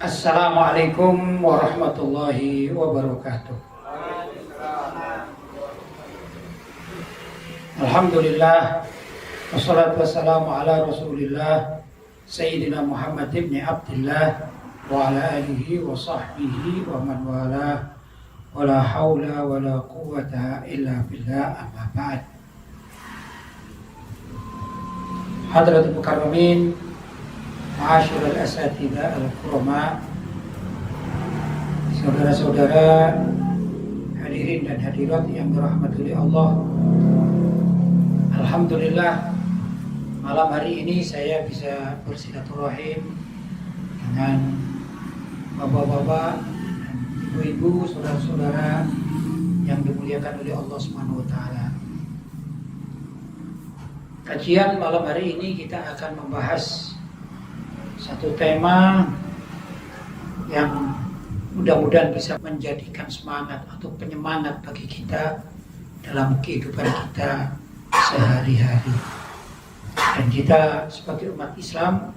Assalamualaikum warahmatullahi wabarakatuh. Alhamdulillah, wassalatu wassalamu ala rasulillah Sayyidina Muhammad ibn Abdillah wa ala alihi wa sahbihi wa man wala wa la hawla wa la quwwata illa billah, amma ba'd. Hadratul mukarramin, ma'asyiral asatidzah al-kurama, saudara-saudara hadirin dan hadirat yang dirahmati oleh Allah. Alhamdulillah, malam hari ini saya bisa bersilaturahim dengan bapak-bapak dan ibu-ibu, saudara-saudara yang dimuliakan oleh Allah Subhanahu wa taala. Kajian malam hari ini kita akan membahas satu tema yang mudah-mudahan bisa menjadikan semangat atau penyemangat bagi kita dalam kehidupan kita sehari-hari. Dan kita sebagai umat Islam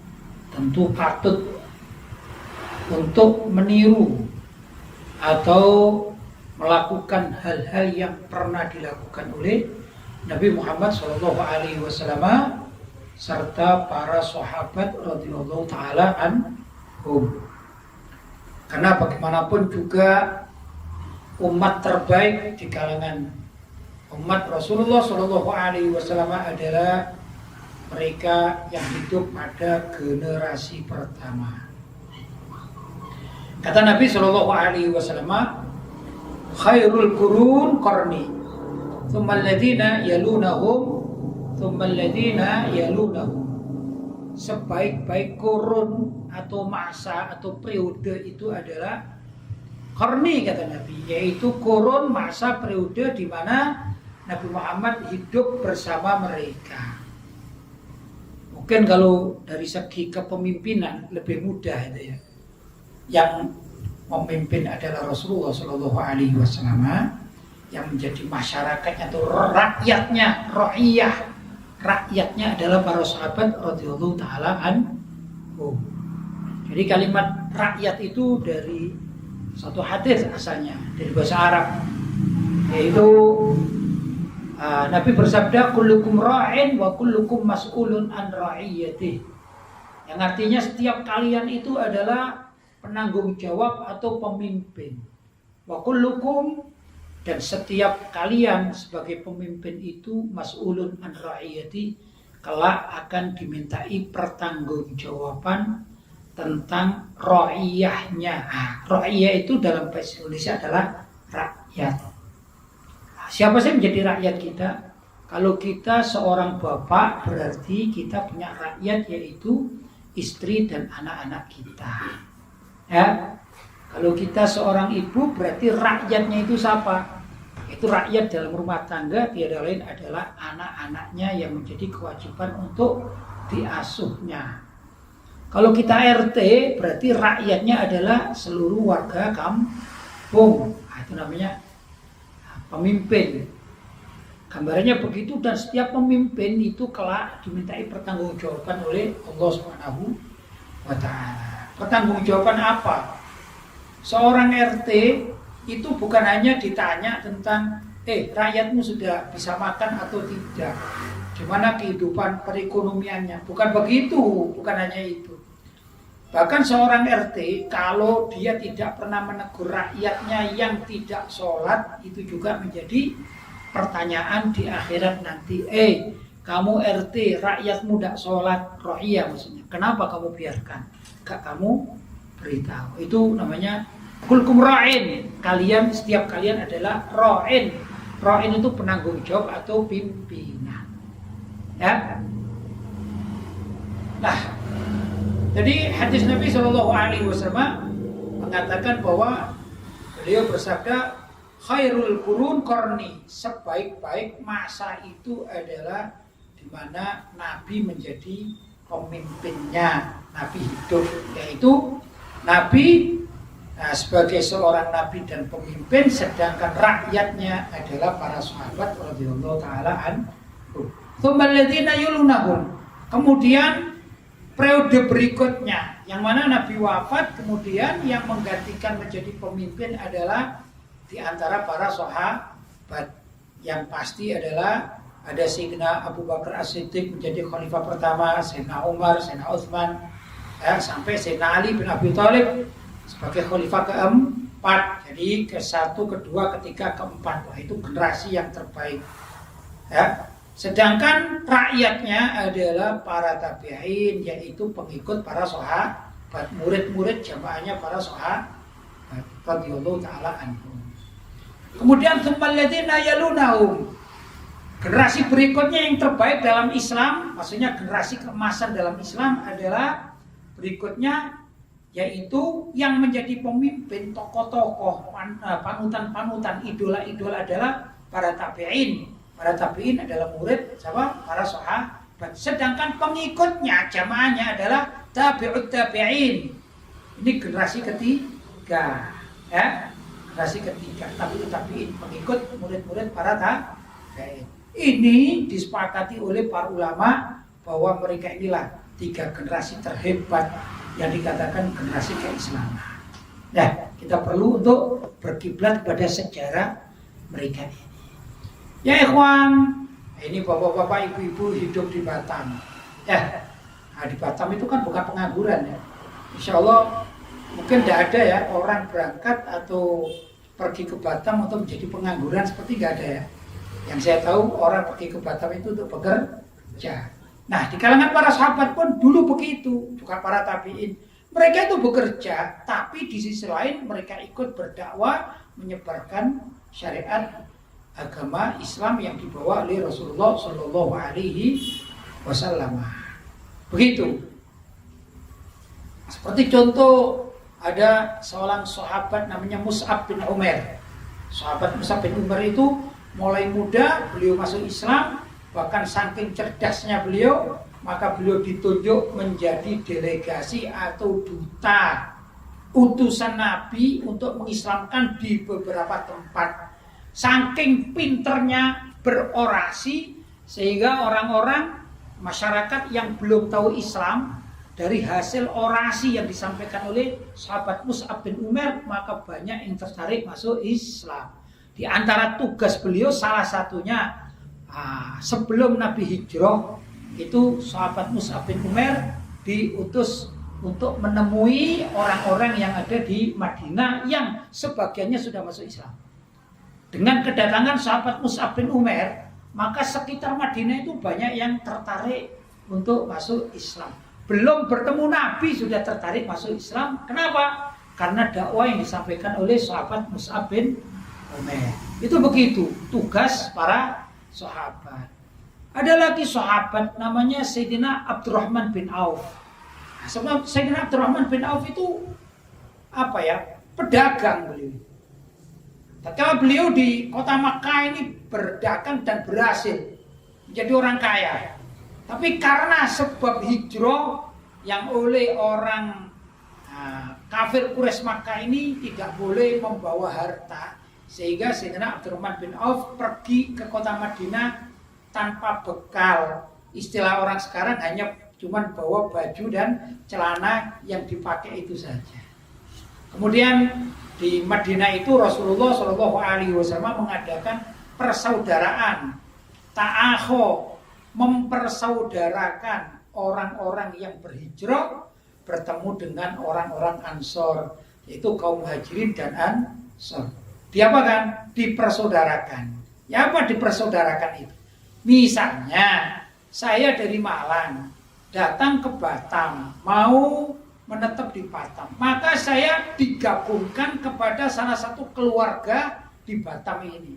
tentu patut untuk meniru atau melakukan hal-hal yang pernah dilakukan oleh Nabi Muhammad SAW serta para sahabat radhiyallahu taala anhum. Karena bagaimanapun juga umat terbaik di kalangan umat Rasulullah SAW adalah mereka yang hidup pada generasi pertama. Kata Nabi SAW, khairul qurun qarni, tsumma alladziina yalunahum, tsumma alladziina yalunahum. Sebaik-baik kurun atau masa atau periode itu adalah qarni, kata Nabi, yaitu kurun masa periode di mana Nabi Muhammad hidup bersama mereka. Mungkin kalau dari segi kepemimpinan lebih mudah itu ya. Yang memimpin adalah Rasulullah SAW, yang menjadi masyarakatnya atau rakyatnya, ra'iyah. Rakyatnya adalah para sahabat radhiyallahu taala anhum. Jadi kalimat rakyat itu dari satu hadis asalnya, dari bahasa Arab, yaitu Nabi bersabda, kullukum ra'in wa kullukum mas'ulun an ra'iyatih. Yang artinya setiap kalian itu adalah penanggung jawab atau pemimpin. Wa kullukum, dan setiap kalian sebagai pemimpin itu mas'ulun an ra'iyatih, kelak akan dimintai pertanggungjawaban tentang ra'iyahnya. Ra'iyah itu dalam bahasa Indonesia adalah rakyat. Siapa sih menjadi rakyat kita? Kalau kita seorang bapak, berarti kita punya rakyat, yaitu istri dan anak-anak kita. Ya, kalau kita seorang ibu, berarti rakyatnya itu siapa? Itu rakyat dalam rumah tangga, tiada lain adalah anak-anaknya yang menjadi kewajiban untuk diasuhnya. Kalau kita RT, berarti rakyatnya adalah seluruh warga kampung. Itu namanya pemimpin. Gambarannya begitu, dan setiap pemimpin itu kelak dimintai pertanggungjawaban oleh Allah Subhanahu wa taala. Pertanggungjawaban apa? Seorang RT itu bukan hanya ditanya tentang rakyatmu sudah bisa makan atau tidak, gimana kehidupan perekonomiannya, bukan begitu, bukan hanya itu. Bahkan seorang RT kalau dia tidak pernah menegur rakyatnya yang tidak sholat, itu juga menjadi pertanyaan di akhirat nanti. Kamu RT, rakyatmu tidak sholat, ra'iyah maksudnya, kenapa kamu biarkan? Gak kamu beritahu. Itu namanya kulkum ra'in. Kalian, setiap kalian adalah ra'in. Ra'in itu penanggung jawab atau pimpinan. Ya. Nah, jadi hadis Nabi SAW mengatakan bahwa beliau bersabda, khairul qurun qarni, sebaik-baik masa itu adalah di mana Nabi menjadi pemimpinnya, Nabi hidup, yaitu Nabi sebagai seorang Nabi dan pemimpin, sedangkan rakyatnya adalah para sahabat radhiyallahu taala anhum. Tsumma alladziina yalunahum. Kemudian periode berikutnya Yang mana Nabi wafat, kemudian yang menggantikan menjadi pemimpin adalah di antara para sahabat. Yang pasti adalah ada Sayyidina Abu Bakar As-Siddiq menjadi khalifah pertama, Sayyidina Umar, Sayyidina Utsman, sampai Sayyidina Ali bin Abi Thalib sebagai khalifah keempat. Jadi ke-1, kedua, ketiga, keempat. Wah, itu generasi yang terbaik. Ya. Sedangkan rakyatnya adalah para tabi'in, yaitu pengikut para sahabat, murid-murid jamaahnya para sahabat radhiyallahu taala anhum. Kemudian tsummal ladzina yalunahum. Generasi berikutnya yang terbaik dalam Islam, maksudnya generasi keemasan dalam Islam adalah berikutnya, yaitu yang menjadi pemimpin, tokoh-tokoh, panutan-panutan, idola-idola adalah para tabi'in. Para tabi'in adalah murid siapa? Para sahabat. Sedangkan pengikutnya, jamaahnya adalah tabi'ut tabi'in. Ini generasi ketiga, ya. Generasi ketiga, tabi'ut tabi'in, pengikut murid-murid para tabi'in. Ini disepakati oleh para ulama bahwa mereka inilah 3 generasi terhebat yang dikatakan generasi keislaman. Nah, kita perlu untuk berkiblat pada sejarah mereka ini. Ya ikhwan, ini bapak-bapak, ibu-ibu hidup di Batam. Ya, nah, di Batam itu kan bukan pengangguran ya. Insya Allah mungkin tidak ada ya orang berangkat atau pergi ke Batam untuk menjadi pengangguran, seperti nggak ada ya. Yang saya tahu orang pergi ke Batam itu untuk bekerja. Nah, di kalangan para sahabat pun dulu begitu, juga para tabi'in. Mereka itu bekerja, tapi di sisi lain mereka ikut berdakwah, menyebarkan syariat agama Islam yang dibawa oleh Rasulullah Shallallahu Alaihi Wasallam. Begitu. Seperti contoh, ada seorang sahabat namanya Mus'ab bin Umair. Sahabat Mus'ab bin Umair itu mulai muda beliau masuk Islam, bahkan saking cerdasnya beliau, maka beliau ditunjuk menjadi delegasi atau duta utusan Nabi untuk mengislamkan di beberapa tempat. Saking pinternya berorasi, sehingga orang-orang masyarakat yang belum tahu Islam, dari hasil orasi yang disampaikan oleh sahabat Mus'ab bin Umair, maka banyak yang tertarik masuk Islam. Di antara tugas beliau salah satunya, sebelum Nabi hijrah, itu sahabat Mus'ab bin Umair diutus untuk menemui orang-orang yang ada di Madinah yang sebagiannya sudah masuk Islam. Dengan kedatangan sahabat Mus'ab bin Umair, maka sekitar Madinah itu banyak yang tertarik untuk masuk Islam. Belum bertemu Nabi sudah tertarik masuk Islam. Kenapa? Karena dakwah yang disampaikan oleh sahabat Mus'ab bin Umair. Itu begitu tugas para sahabat. Ada lagi sahabat namanya Sayyidina Abdurrahman bin Auf. Nah, Sayyidina Abdurrahman bin Auf itu pedagang beliau. Tatkala beliau di kota Makkah ini berdagang dan berhasil menjadi orang kaya. Tapi karena sebab hijrah yang oleh orang kafir Quraisy Makkah ini tidak boleh membawa harta, sehingga Sayyidina Abdurrahman bin Auf pergi ke kota Madinah tanpa bekal. Istilah orang sekarang hanya cuma bawa baju dan celana yang dipakai itu saja. Kemudian di Madinah itu Rasulullah Shallallahu Alaihi Wasallam mengadakan persaudaraan, ta'akho, mempersaudarakan orang-orang yang berhijrah bertemu dengan orang-orang Ansor, yaitu kaum Muhajirin dan Ansor. Diapakan? Dipersaudarakan. Ya, apa dipersaudarakan itu? Misalnya saya dari Malang datang ke Batam, mau menetap di Batam, maka saya digabungkan kepada salah satu keluarga di Batam ini,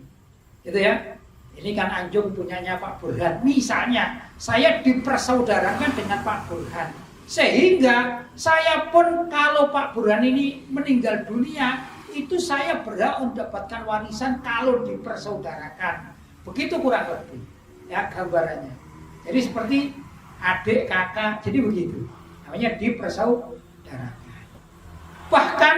gitu ya. Ini kan Anjung punyanya Pak Burhan. Misalnya saya dipersaudarakan dengan Pak Burhan, sehingga saya pun kalau Pak Burhan ini meninggal dunia, itu saya berhak mendapatkan warisan kalau dipersaudarakan. Begitu kurang lebih ya gambarannya. Jadi seperti adik kakak, jadi begitu. Namanya dipersaudarakan. Bahkan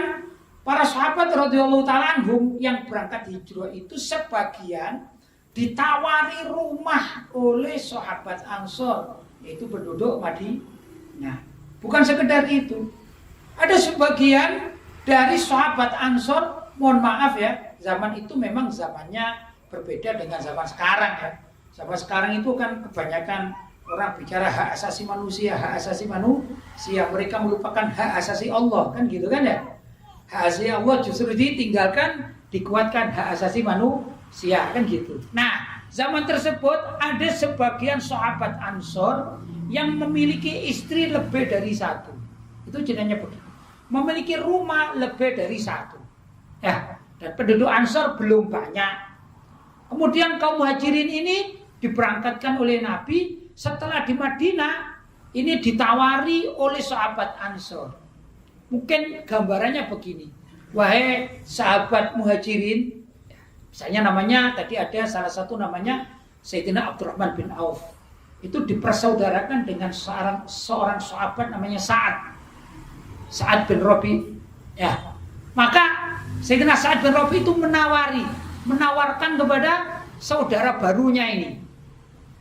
para sahabat radhiyallahu taala anhum yang berangkat hijrah itu sebagian ditawari rumah oleh sahabat Ansor, yaitu penduduk Madinah. Bukan sekedar itu, Ada sebagian dari sahabat Ansor, mohon maaf ya, zaman itu memang zamannya berbeda dengan zaman sekarang ya. Zaman sekarang itu kan kebanyakan orang bicara hak asasi manusia, hak asasi manusia. Mereka melupakan hak asasi Allah, kan gitu kan ya. Hak asasi Allah justru ditinggalkan, dikuatkan hak asasi manusia, kan gitu. Nah, zaman tersebut ada sebagian sahabat Ansor yang memiliki istri lebih dari satu. Itu jenenge begitu. Memiliki rumah lebih dari satu. Ya, dan penduduk Ansor belum banyak. Kemudian kaum Muhajirin ini diberangkatkan oleh Nabi. Setelah di Madinah, ini ditawari oleh sahabat Ansor. Mungkin gambarannya begini. Wahai sahabat Muhajirin, misalnya namanya tadi ada salah satu namanya Sayyidina Abdurrahman bin Auf. Itu dipersaudarakan dengan seorang sahabat namanya Sa'ad bin Rabi. Ya. Maka Sayyidina Sa'ad bin Rabi itu menawarkan kepada saudara barunya ini.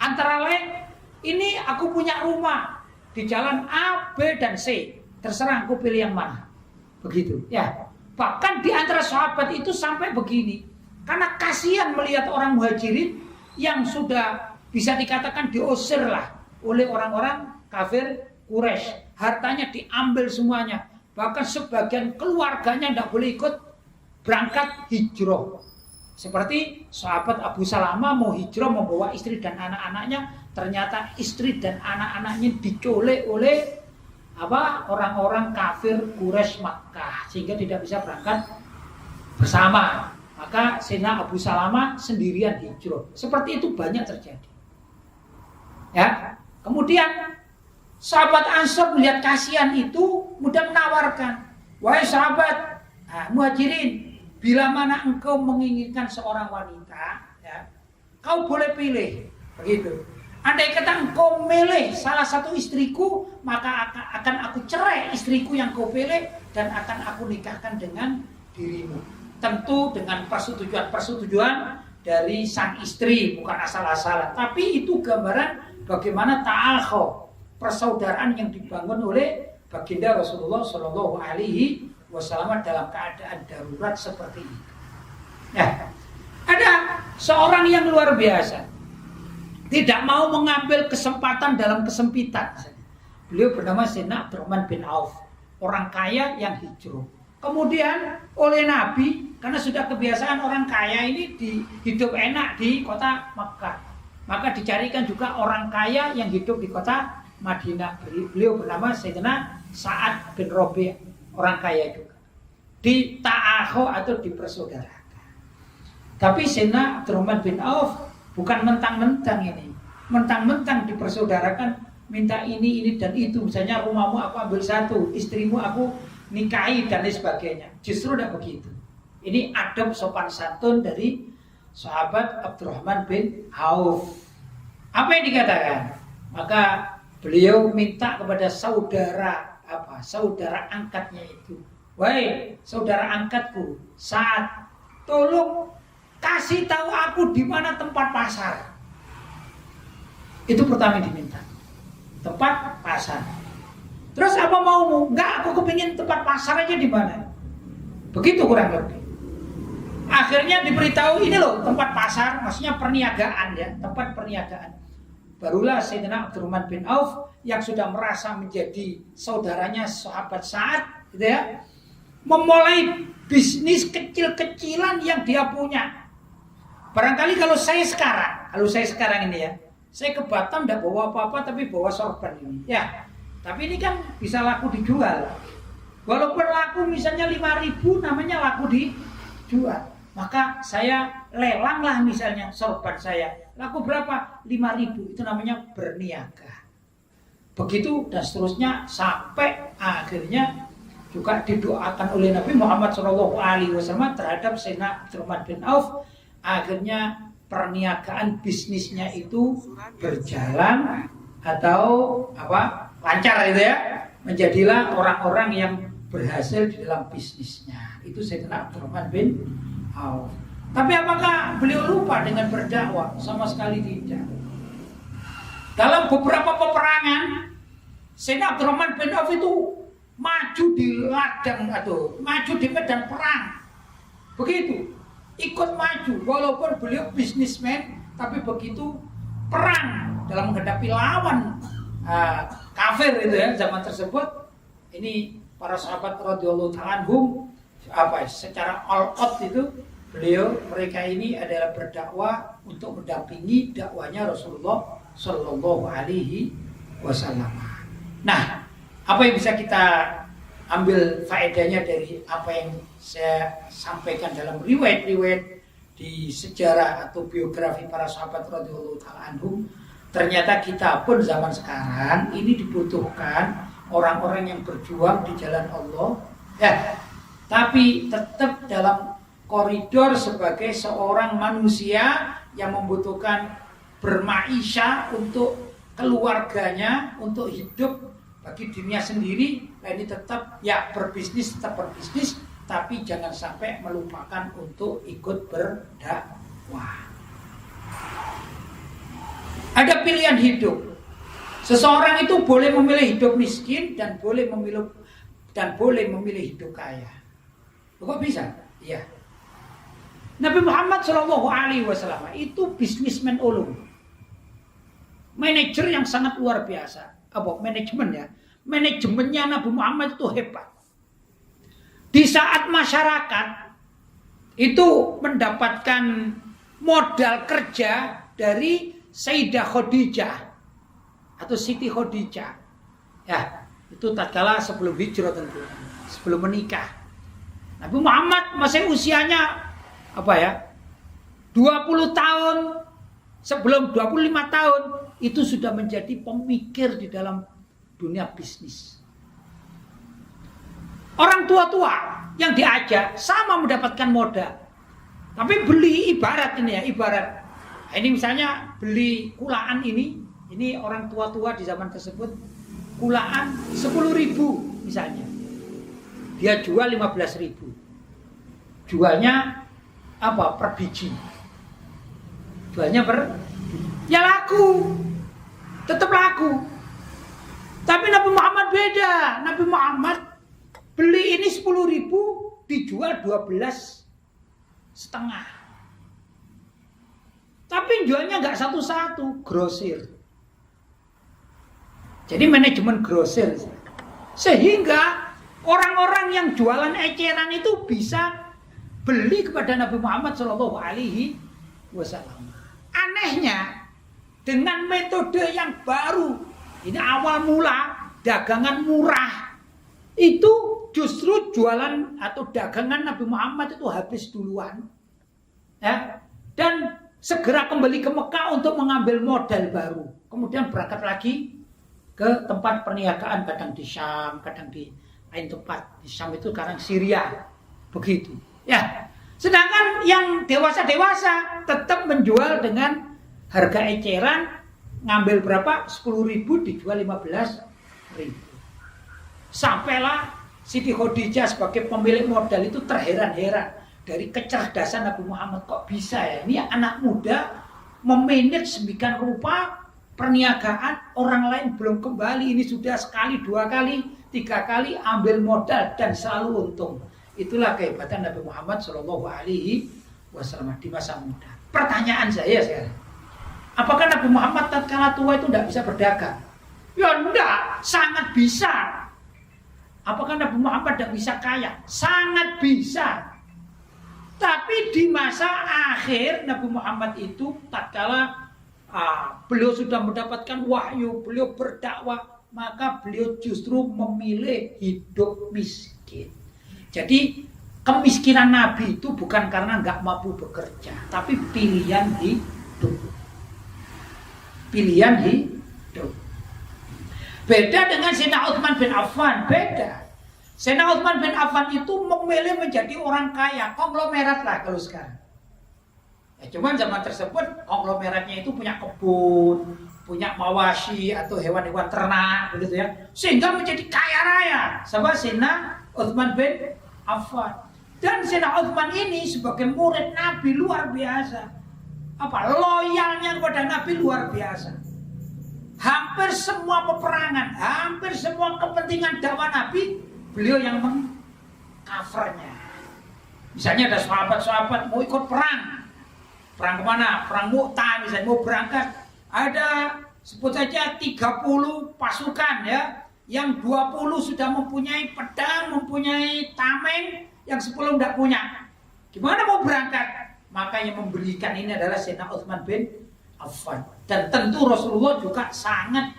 Antara lain, ini aku punya rumah di jalan A, B, dan C. Terserah aku pilih yang mana. Begitu. Ya. Bahkan di antara sahabat itu sampai begini. Karena kasihan melihat orang Muhajirin yang sudah bisa dikatakan diusir lah oleh orang-orang kafir Quraisy. Hartanya diambil semuanya. Bahkan sebagian keluarganya tidak boleh ikut berangkat hijrah. Seperti sahabat Abu Salamah mau hijrah membawa istri dan anak-anaknya, ternyata istri dan anak-anaknya diculik oleh orang-orang kafir Quraisy Makkah sehingga tidak bisa berangkat bersama. Maka Sayyidina Abu Salamah sendirian hijrah. Seperti itu banyak terjadi. Ya. Kemudian sahabat Ansor melihat kasihan itu mudah menawarkan, wahai sahabat Muhajirin, bila mana engkau menginginkan seorang wanita, ya, kau boleh pilih, begitu. Andai kata engkau milih salah satu istriku, maka akan aku cerai istriku yang kau pilih dan akan aku nikahkan dengan dirimu. Tentu dengan persetujuan dari sang istri, bukan asal-asalan. Tapi itu gambaran bagaimana ta'akho, persaudaraan yang dibangun oleh baginda Rasulullah Shallallahu Alaihi Wasallam dalam keadaan darurat seperti itu. Nah, ada seorang yang luar biasa, tidak mau mengambil kesempatan dalam kesempitan. Beliau bernama Sayyidina Abdurrahman bin Auf, orang kaya yang hijrah. Kemudian oleh Nabi, karena sudah kebiasaan orang kaya ini hidup enak di kota Makkah, maka dicarikan juga orang kaya yang hidup di kota Madinah. Beliau bernama Sayyidina Sa'ad bin Rabi', orang kaya juga. Di ta'akho atau dipersaudarakan. Tapi Sayyidina Abdurrahman bin Auf bukan mentang-mentang ini. Mentang-mentang dipersaudarakan, minta ini dan itu. Misalnya rumahmu aku ambil satu, istrimu aku nikahi dan lain sebagainya. Justru tidak begitu. Ini adab sopan santun dari sahabat Abdurrahman bin Auf. Apa yang dikatakan? Maka beliau minta kepada saudara angkatnya itu. Wahai saudara angkatku, Sa'ad, tolong kasih tahu aku di mana tempat pasar. Itu pertama yang diminta. Tempat pasar. Terus apa maumu? Enggak, aku kepingin tempat pasar aja di mana. Begitu kurang lebih. Akhirnya diberitahu ini loh tempat pasar, maksudnya perniagaan ya, tempat perniagaan. Barulah Sayyidina Abdurrahman bin Auf yang sudah merasa menjadi saudaranya sahabat Sa'ad, gitu ya, memulai bisnis kecil-kecilan yang dia punya. Barangkali kalau saya sekarang ini ya, saya ke Batam tidak bawa apa-apa tapi bawa sorban ini, ya. Tapi ini kan bisa laku dijual. Walaupun laku misalnya 5.000, namanya laku dijual. Maka saya lelang lah misalnya sorban saya. Laku berapa? 5.000. Itu namanya berniaga. Begitu dan seterusnya sampai akhirnya juga didoakan oleh Nabi Muhammad SAW terhadap Sayyidina Abdurrahman bin Auf. Akhirnya perniagaan bisnisnya itu berjalan atau lancar itu ya. Menjadilah orang-orang yang berhasil di dalam bisnisnya. Itu Sayyidina Abdurrahman bin Auf. Tapi apakah beliau lupa dengan berdakwah? Sama sekali tidak. Dalam beberapa peperangan, Sayyidina Abdurrahman bin Auf itu maju di ladang maju di medan perang. Begitu, ikut maju walaupun beliau bisnismen, tapi begitu perang dalam menghadapi lawan kafir itu ya zaman tersebut, ini para sahabat radhiyallahu ta'ala anhum secara all out itu mereka ini adalah berdakwah untuk mendampingi dakwanya Rasulullah Shallallahu Alaihi Wasallam. Nah, apa yang bisa kita ambil faedahnya dari apa yang saya sampaikan dalam riwayat-riwayat di sejarah atau biografi para sahabat radhiyallahu ta'ala anhum? Ternyata kita pun zaman sekarang ini dibutuhkan orang-orang yang berjuang di jalan Allah, ya, tapi tetap dalam koridor sebagai seorang manusia yang membutuhkan bermaisha untuk keluarganya, untuk hidup bagi dirinya sendiri. Nah, ini tetap ya berbisnis, tetap berbisnis, tapi jangan sampai melupakan untuk ikut berdakwah. Ada pilihan hidup. Seseorang itu boleh memilih hidup miskin dan boleh memilih hidup kaya. Kok bisa? Iya. Nabi Muhammad Shallallahu Alaihi Wasallam itu bisnismen ulung, manajer yang sangat luar biasa. Manajemennya Nabi Muhammad itu hebat. Di saat masyarakat itu mendapatkan modal kerja dari Sayyidah Khadijah atau Siti Khadijah, ya itu tatkala sebelum hijrah tentu, sebelum menikah. Nabi Muhammad masih usianya 20 tahun, sebelum 25 tahun itu sudah menjadi pemikir di dalam dunia bisnis. Orang tua-tua yang diajak sama mendapatkan modal, tapi beli ibarat ini misalnya beli kulaan ini orang tua-tua di zaman tersebut kulaan 10.000 misalnya, dia jual 15.000, jualnya per biji, jualnya ya laku, tetap laku. Tapi Nabi Muhammad beda. Nabi Muhammad beli ini 10.000 dijual 12,5. Tapi jualnya nggak satu-satu, grosir. Jadi manajemen grosir. Sehingga orang-orang yang jualan eceran itu bisa beli kepada Nabi Muhammad Shallallahu Alaihi Wasallam. Anehnya, dengan metode yang baru, ini awal mula dagangan murah, itu justru jualan atau dagangan Nabi Muhammad itu habis duluan, ya, dan segera kembali ke Mekah untuk mengambil modal baru, kemudian berangkat lagi ke tempat perniagaan, kadang di Syam, kadang di lain tempat. Di Syam itu sekarang Syria, begitu, ya. Sedangkan yang dewasa tetap menjual dengan harga eceran, ngambil berapa? 10.000 dijual 15.000. Sampailah Siti Khadijah sebagai pemilik modal itu terheran-heran dari kecerdasan Nabi Muhammad. Kok bisa ya? Ini anak muda memanage sedemikian rupa perniagaan, orang lain belum kembali, ini sudah sekali, 2 kali, 3 kali ambil modal dan selalu untung. Itulah kehebatan Nabi Muhammad Shallallahu Alaihi Wasallam di masa muda. Pertanyaan saya sekarang, apakah Nabi Muhammad tatkala tua itu tidak bisa berdagang? Ya enggak, sangat bisa. Apakah Nabi Muhammad tidak bisa kaya? Sangat bisa. Tapi di masa akhir Nabi Muhammad itu tatkala beliau sudah mendapatkan wahyu, beliau berdakwah, maka beliau justru memilih hidup miskin. Jadi kemiskinan Nabi itu bukan karena nggak mampu bekerja, tapi pilihan hidup. Pilihan hidup. Beda dengan Sayyidina Utsman bin Affan, beda. Sayyidina Utsman bin Affan itu memilih menjadi orang kaya, konglomerat lah kalau sekarang. Ya, cuman zaman tersebut konglomeratnya itu punya kebun, punya mawashi atau hewan-hewan ternak, begitu ya, sehingga menjadi kaya raya. Sama Sayyidina Utsman bin Affan. Dan Sayyidina Utsman ini sebagai murid Nabi luar biasa. Loyalnya kepada Nabi luar biasa. Hampir semua peperangan, hampir semua kepentingan dakwah Nabi beliau yang mengcovernya. Misalnya ada sahabat-sahabat mau ikut perang kemana? Perang Mu'tah misalnya, mau berangkat. Ada sebut saja 30 pasukan ya, yang 20 sudah mempunyai pedang, mempunyai tameng, yang 10 tidak punya. Gimana mau berangkat? Maka yang memberikan ini adalah Sayyidina Utsman bin Affan. Dan tentu Rasulullah juga sangat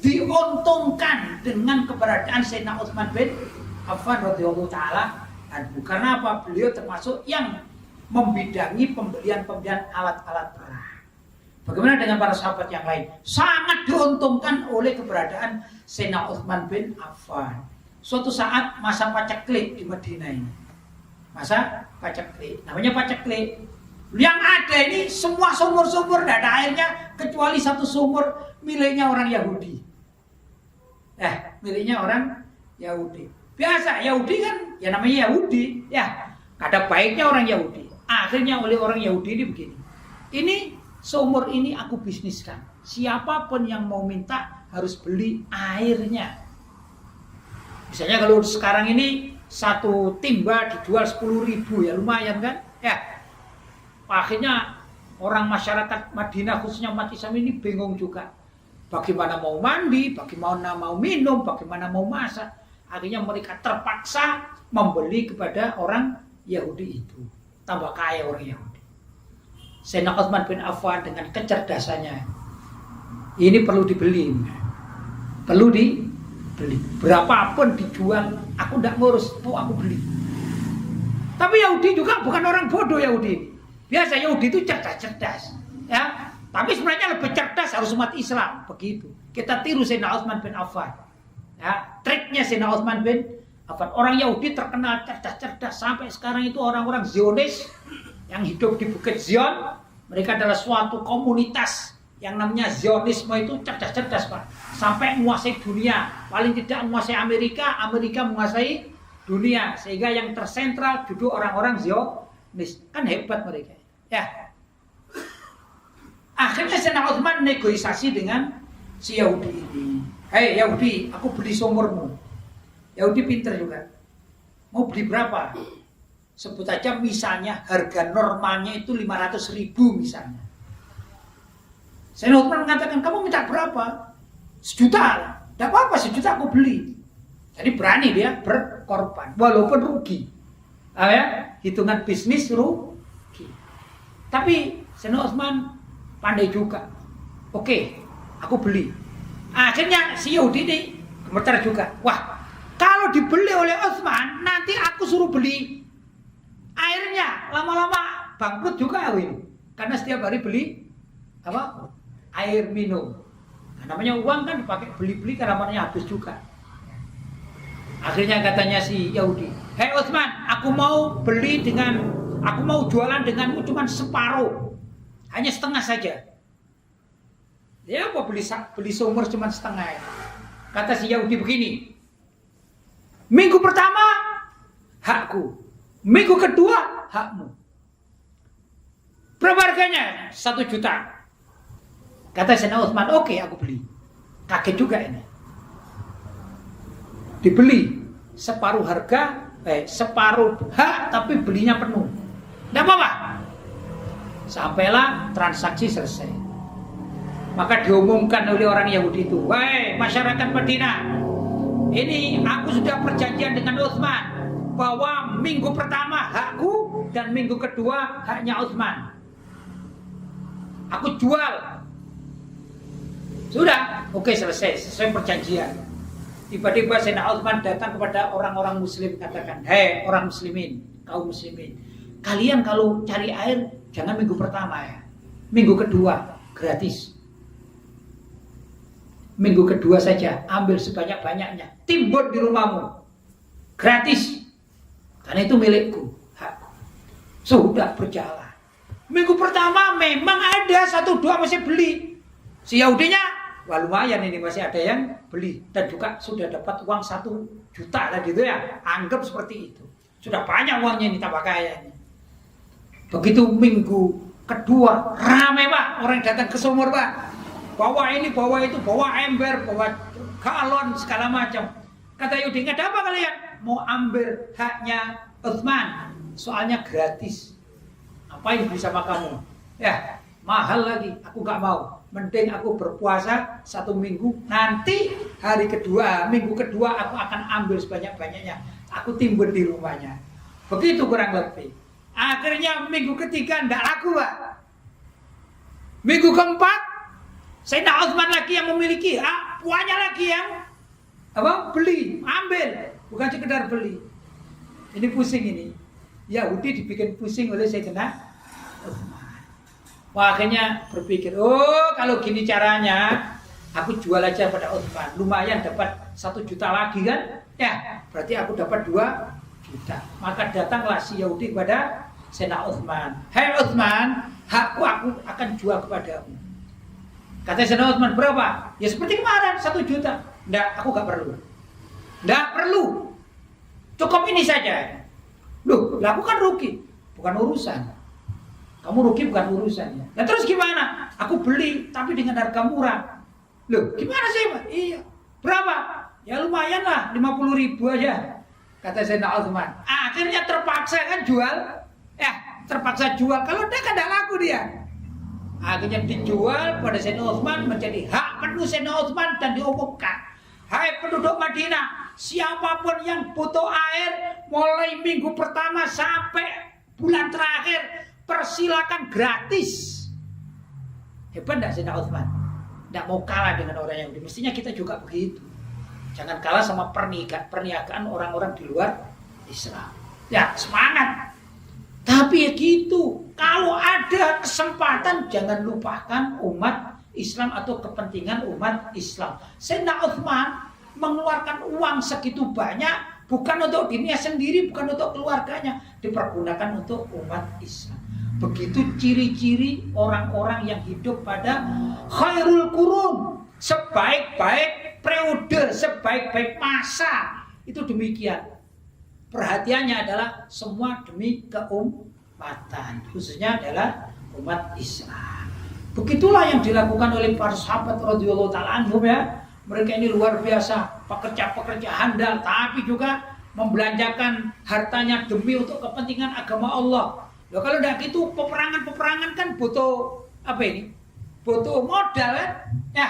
diuntungkan dengan keberadaan Sayyidina Utsman bin Affan radhiyallahu taala anhu. Karena apa? Beliau termasuk yang membidangi pembelian alat-alat perang. Bagaimana dengan para sahabat yang lain? Sangat diuntungkan oleh keberadaan Sayyidina Utsman bin Affan. Suatu saat masa paceklik di Madinah ini. Masa paceklik. Namanya paceklik. Yang ada ini semua sumur-sumur tidak ada airnya kecuali satu sumur miliknya orang Yahudi. Miliknya orang Yahudi. Biasa Yahudi kan ya namanya Yahudi, ya. Ada baiknya orang Yahudi. Akhirnya oleh orang Yahudi ini begini. Ini sumur ini aku bisniskan. Siapapun yang mau minta harus beli airnya. Misalnya kalau sekarang ini satu timba dijual 10.000 ya lumayan kan? Ya. Akhirnya orang masyarakat Madinah khususnya umat Islam ini bingung juga. Bagaimana mau mandi, bagaimana mau minum, bagaimana mau masak. Akhirnya mereka terpaksa membeli kepada orang Yahudi itu. Tambah kaya orang Yahudi. Sayyidina Utsman bin Affan dengan kecerdasannya ini perlu dibeli. Perlu dibeli. Berapapun dijual, aku tidak ngurus, aku beli. Tapi Yahudi juga bukan orang bodoh Yahudi. Biasa Yahudi itu cerdas-cerdas. Ya. Tapi sebenarnya lebih cerdas harus umat Islam. Begitu. Kita tiru Sayyidina Utsman bin Affan. Ya, triknya Sayyidina Utsman bin Affan. Orang Yahudi terkenal cerdas-cerdas. Sampai sekarang itu orang-orang Zionis yang hidup di Bukit Zion. Mereka adalah suatu komunitas yang namanya Zionisme itu cerdas-cerdas Pak. Sampai menguasai dunia. Paling tidak menguasai Amerika. Amerika menguasai dunia. Sehingga yang tersentral duduk orang-orang Zionis. Kan hebat mereka. Ya. Akhirnya Sayyidina Utsman negosiasi dengan si Yahudi ini. Hei Yahudi, aku beli sumurmu. Yahudi pinter juga. Mau beli berapa? Sebut aja misalnya harga normalnya itu 500.000 misalnya. Sayyidina Utsman mengatakan, kamu minta berapa? 1 juta. Tidak apa-apa, 1 juta aku beli. Jadi berani dia berkorban, walaupun rugi. Hitungan bisnis rugi. Tapi Sayyidina Utsman pandai juga. Oke, aku beli. Akhirnya si Yahudi ini gemetar juga. Wah, kalau dibeli oleh Utsman, nanti aku suruh beli airnya. Lama-lama bangkrut juga aku ini. Karena setiap hari beli air minum. Nah, namanya uang kan dipakai beli-beli karena namanya habis juga. Akhirnya katanya si Yahudi, hei Utsman, aku mau jualan denganmu cuma separuh. Hanya setengah saja. Ya apa beli sumur cuma setengah. Kata si Yahudi begini. Minggu pertama hakku. Minggu kedua hakmu. Berapa harganya? 1 juta. Kata Sayyidina Utsman, oke aku beli. Kaget juga ini. Dibeli separuh harga, separuh hak tapi belinya penuh. Tidak apa-apa. Sampailah transaksi selesai. Maka diumumkan oleh orang Yahudi itu, wahai masyarakat Madinah, ini aku sudah perjanjian dengan Utsman bahwa minggu pertama hakku dan minggu kedua haknya Utsman. Aku jual. Sudah, oke selesai, sesuai perjanjian. Tiba-tiba Sayyidina Utsman datang kepada orang-orang muslim katakan, hei orang muslimin, kaum muslimin, kalian kalau cari air jangan minggu pertama ya. Minggu kedua gratis. Minggu kedua saja ambil sebanyak-banyaknya, timbun di rumahmu. Gratis. Karena itu milikku, hakku. Sudah berjalan. Minggu pertama memang ada 1-2 masih beli. Si Yahudinya, wah lumayan ini masih ada yang beli. Dan juga sudah dapat uang 1 juta lah gitu ya. Anggap seperti itu. Sudah banyak uangnya ini tambah kaya ini. Begitu minggu kedua, ramai Pak. Orang datang ke sumur Pak. Bawa ini, bawa itu, bawa ember, bawa galon, segala macam. Kata Yahudi, ada apa kalian? Mau ambil haknya Utsman, soalnya gratis. Apa yang bisa sama kamu? Ya, mahal lagi, aku gak mau. Mending aku berpuasa 1 minggu, nanti hari kedua, minggu kedua aku akan ambil sebanyak-banyaknya. Aku timbun di rumahnya. Begitu kurang lebih. Akhirnya minggu ketiga tidak laku, Pak. Minggu keempat, Sayyidina Utsman lagi yang memiliki hak, puanya lagi yang beli, ambil, bukan sekedar beli. Ini pusing ini. Yahudi dibikin pusing oleh Sayyidina Utsman. Makanya berpikir, oh kalau gini caranya, aku jual aja pada Utsman. Lumayan dapat 1 juta lagi kan? Ya, berarti aku dapat 2 juta. Maka datanglah si Yahudi kepada Sayyidina Utsman. Hai Utsman, hakku aku akan jual kepadamu. Kata Sayyidina Utsman, berapa? Ya seperti kemarin, 1 juta. Nggak, aku gak perlu. Nggak perlu. Cukup ini saja. Loh, aku kan rugi. Bukan urusan. Kamu rugi bukan urusannya. Nah terus gimana? Aku beli, tapi dengan harga murah. Loh, gimana sih, Pak? Iya. Berapa? Ya lumayan lah, 50.000 aja. Kata Sayyidina Utsman. Akhirnya terpaksa kan jual. Terpaksa jual. Kalau dia kan tidak laku dia. Akhirnya dijual pada Sayyidina Utsman, menjadi hak penuh Sayyidina Utsman dan diumumkan. Hai penduduk Madinah, siapapun yang butuh air mulai minggu pertama sampai bulan terakhir, persilakan gratis. Hebat tidak Sayyidina Utsman? Tidak mau kalah dengan orang Yahudi. Mestinya kita juga begitu. Jangan kalah sama perniagaan orang-orang di luar Islam. Ya semangat. Tapi ya gitu. Kalau ada kesempatan jangan lupakan umat Islam atau kepentingan umat Islam. Sayyidina Utsman mengeluarkan uang segitu banyak bukan untuk dirinya sendiri, bukan untuk keluarganya, dipergunakan untuk umat Islam. Begitu ciri-ciri orang-orang yang hidup pada khairul qurun, sebaik-baik periode, sebaik-baik masa. Itu demikian. Perhatiannya adalah semua demi keumatan, khususnya adalah umat Islam. Begitulah yang dilakukan oleh para sahabat radhiyallahu taala anhum ya. Mereka ini luar biasa, pekerja-pekerja handal, tapi juga membelanjakan hartanya demi untuk kepentingan agama Allah. Loh kalau tidak gitu, peperangan kan butuh apa ini? Butuh modal kan? Ya.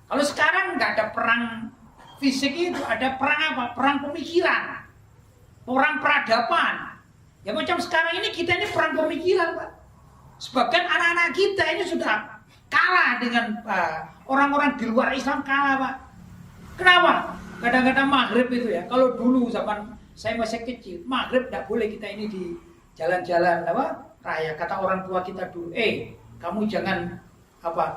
Kalau sekarang nggak ada perang fisik itu, ada perang apa? Perang pemikiran, perang peradaban. Ya macam sekarang ini kita ini perang pemikiran, Pak. Sebagian anak-anak kita ini sudah kalah dengan orang-orang di luar Islam, kalah, Pak. Kenapa? Kadang-kadang maghrib itu ya. Kalau dulu zaman saya masih kecil, maghrib tidak boleh kita ini di jalan-jalan raya. Kata orang tua kita dulu, kamu jangan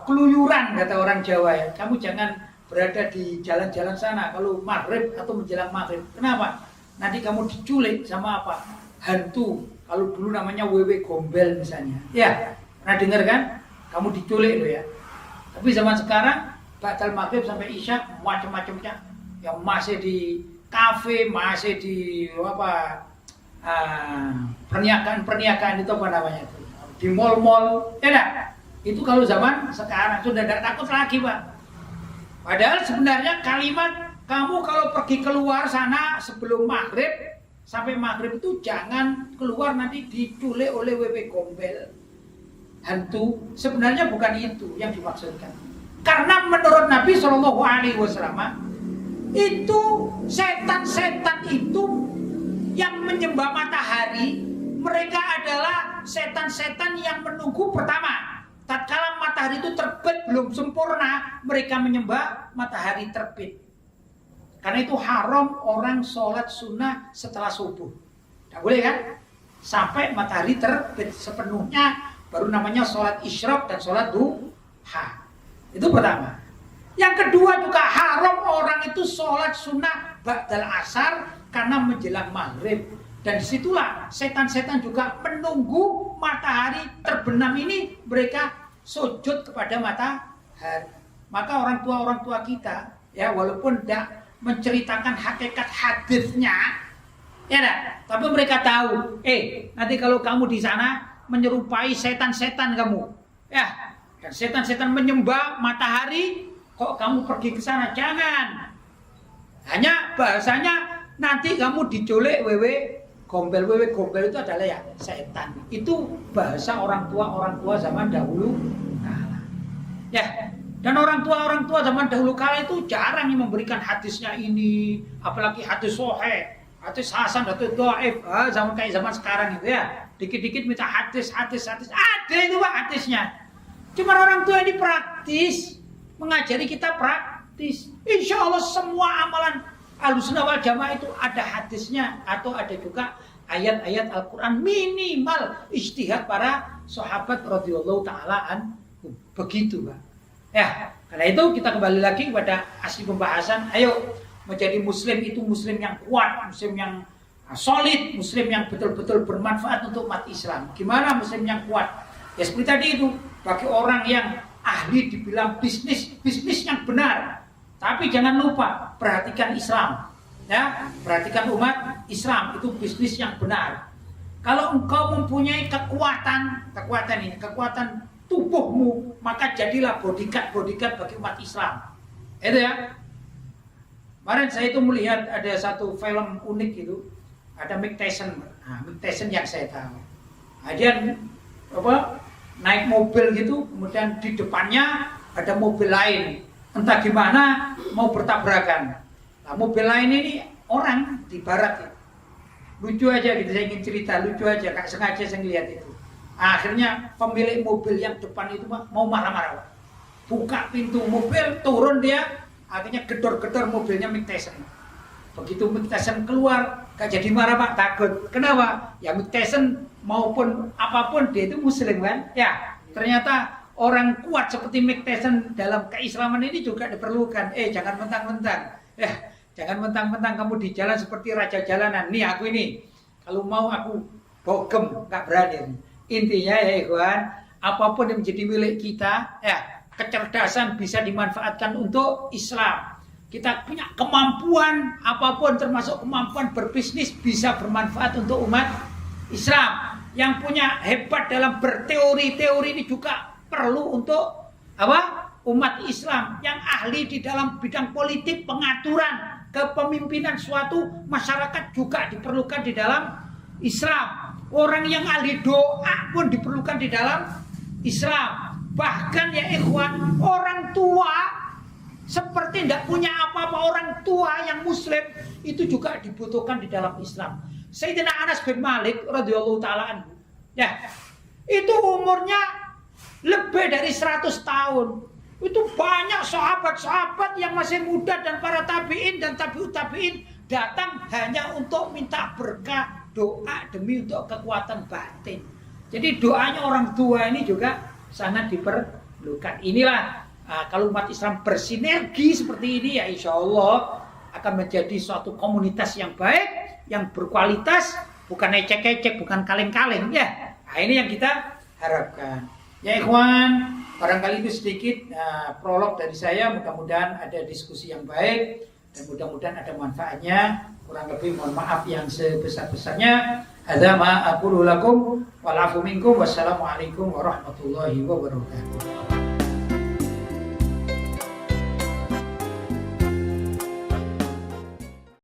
keluyuran, kata orang Jawa ya. Kamu jangan berada di jalan-jalan sana kalau maghrib atau menjelang maghrib. Kenapa? Nanti kamu diculik sama hantu. Kalau dulu namanya wewe gombel misalnya. Ya, pernah dengar kan? Kamu diculik loh ya. Tapi zaman sekarang batal maghrib sampai isya macam-macamnya. Yang masih di kafe, masih di perniagaan itu apa namanya itu? Di mall-mall, ya enggak? Itu kalau zaman sekarang sudah tidak takut lagi, Pak. Padahal sebenarnya kalimat kamu kalau pergi keluar sana sebelum maghrib sampai maghrib itu jangan keluar nanti diculik oleh wewe gombel hantu. Sebenarnya bukan itu yang dimaksudkan. Karena menurut Nabi SAW itu setan-setan itu yang menyembah matahari, mereka adalah setan-setan yang menunggu pertama. Tatkala matahari itu terbit belum sempurna, mereka menyembah matahari terbit. Karena itu haram orang sholat sunnah setelah subuh. Tidak boleh kan? Sampai matahari terbit sepenuhnya, baru namanya sholat isyraq dan sholat duha. Itu pertama. Yang kedua juga haram orang itu sholat sunnah ba'dal asar karena menjelang maghrib. Dan disitulah setan-setan juga menunggu matahari terbenam ini, mereka sujud kepada matahari. Maka orang tua kita, ya walaupun tidak menceritakan hakikat hadisnya, ya enggak? Tapi mereka tahu, nanti kalau kamu di sana menyerupai setan-setan kamu, ya, dan setan-setan menyembah matahari, kok kamu pergi ke sana? Jangan. Hanya bahasanya nanti kamu diculik wewe gombel. Wewe gombel itu adalah ya setan. Itu bahasa orang tua zaman dahulu kala. Ya, dan orang tua zaman dahulu kala itu jarang yang memberikan hadisnya ini, apalagi hadis sahih, hadis hasan, hadis dhaif. Zaman kayak zaman sekarang itu ya. Dikit-dikit minta hadis. Ada itu Pak hadisnya. Cuma orang tua ini praktis, mengajari kita praktis. Insya Allah semua amalan Ahlussunnah wal Jamaah itu ada hadisnya atau ada juga ayat-ayat Al-Quran, minimal ijtihad para sahabat radhiyallahu taala anhum. Begitu, Pak. Ya, karena itu kita kembali lagi kepada asli pembahasan. Ayo menjadi muslim itu muslim yang kuat, muslim yang solid, muslim yang betul-betul bermanfaat untuk umat Islam. Gimana muslim yang kuat? Ya seperti tadi itu, bagi orang yang ahli dibilang bisnis yang benar. Tapi jangan lupa perhatikan Islam. Ya, perhatikan umat Islam itu bisnis yang benar. Kalau engkau mempunyai kekuatan tubuhmu, maka jadilah bodyguard bagi umat Islam. Itu ya. Kemarin saya itu melihat ada satu film unik itu, ada Mike Tyson. Mike Tyson yang saya tahu. Dia naik mobil gitu, kemudian di depannya ada mobil lain. Entah gimana mau bertabrakan. Nah, mobil lain ini orang di barat ya. Lucu aja gitu, saya ingin cerita, lucu aja, gak sengaja saya lihat itu. Akhirnya pemilik mobil yang depan itu mau marah-marah. Buka pintu mobil, turun dia, akhirnya gedor-gedor mobilnya Mike Tyson. Begitu Mike Tyson keluar, gak jadi marah Pak, takut. Kenapa? Ya Mike Tyson maupun apapun dia itu muslim kan? Ya, ternyata orang kuat seperti Mike Tyson dalam keislaman ini juga diperlukan. Jangan mentang-mentang. Ya, jangan mentang-mentang kamu di jalan seperti raja jalanan. Nih aku ini, kalau mau aku bogem, gak berani. Intinya ya ikhwan, apapun yang menjadi milik kita, ya kecerdasan bisa dimanfaatkan untuk Islam. Kita punya kemampuan apapun, termasuk kemampuan berbisnis, bisa bermanfaat untuk umat Islam. Yang punya hebat dalam berteori-teori ini juga perlu untuk apa? Umat Islam. Yang ahli di dalam bidang politik, pengaturan kepemimpinan suatu masyarakat juga diperlukan di dalam Islam. Orang yang ahli doa pun diperlukan di dalam Islam. Bahkan ya ikhwan, orang tua seperti tidak punya apa-apa, orang tua yang muslim itu juga dibutuhkan di dalam Islam. Sayyidina Anas bin Malik radhiyallahu taala anhu, ya, itu umurnya lebih dari 100 tahun. Itu banyak sahabat-sahabat yang masih muda dan para tabi'in dan tabi'ut tabi'in datang hanya untuk minta berkah, doa demi untuk kekuatan batin. Jadi doanya orang tua ini juga sangat diperlukan. Inilah kalau umat Islam bersinergi seperti ini, ya insya Allah akan menjadi suatu komunitas yang baik, yang berkualitas, bukan ecek-ecek, bukan kaleng-kaleng ya. Nah, ini yang kita harapkan. Ya ikhwan, barangkali itu sedikit prolog dari saya. Mudah-mudahan ada diskusi yang baik dan mudah-mudahan ada manfaatnya. Kurang lebih mohon maaf yang sebesar-besarnya. Hadza ma aqulu lakum wal afu minkum. Wassalamualaikum warahmatullahi wabarakatuh.